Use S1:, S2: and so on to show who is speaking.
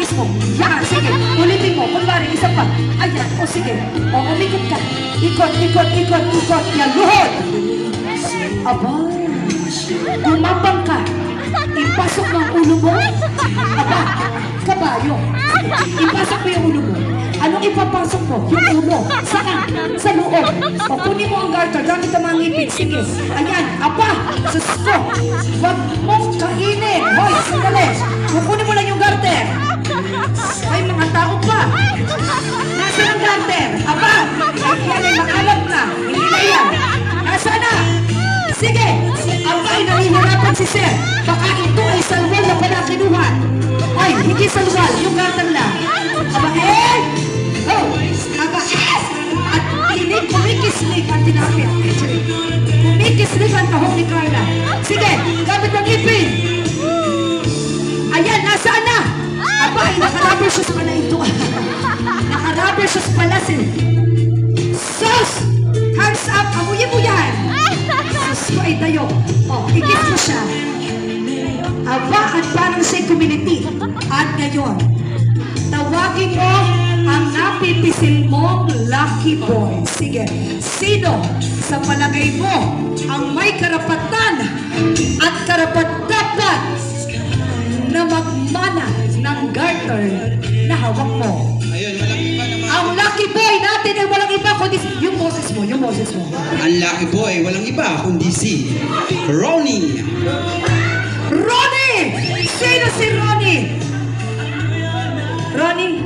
S1: mismo. Yan, sige. Ulitin mo. Kunwari, isa pa. Ayan. O sige. O, umikot ka. Ikot, ikot, ikot, ikot. Yan, luhod. Aba. Gumapang ka. Ipasok mo ang ulo mo. Aba. Kabayo. Ipasok mo yung ulo mo. Anong ipapasok mo? Yung ulo. Saan? Sa loob. O, kunin mo ang garter. Gamit ang mga ngipin. Sige. Ayan. Aba. Susko. Huwag mong kainin. Hoy, sandali. Kukunin mo lang yung garter. Ay, mga tao pa. Nasaan ang garter? Aba. Ay, yan ay makalam na. Hindi na yan. Nasaan na? Sige. Aba, ay nahihirapan si Sir. Baka ito ay salwal na pala kinuha. Ay, hindi salwal. Yung garter na. Aba, eh. Oh. Aba, eh. At kumikislig ang tinapit. Kumikislig ang tahong ni Carla. Sige, gamit ang ipin. Ayan, nasaan na? Aba, ay naka-rubber shoes pala ito. Naka-rubber shoes pala si... Sus! Hands up! Amuyin mo yan! Sus ko ay tayo. O, ikit mo siya. Aba, at parang sa community. At ngayon, tawagin mo ang napipisil mong lucky boy. Sige, sino sa palagay mo ang may karapatan at karapat-dapat na magmana ng garter na hawak mo?
S2: Ayun, walang iba naman.
S1: Ang lucky boy natin ay walang iba kundi yung boses mo, yung boses mo.
S2: Ang lucky boy, walang iba kundi si Ronnie.
S1: Ronnie! Sino si Ronnie? Ronnie,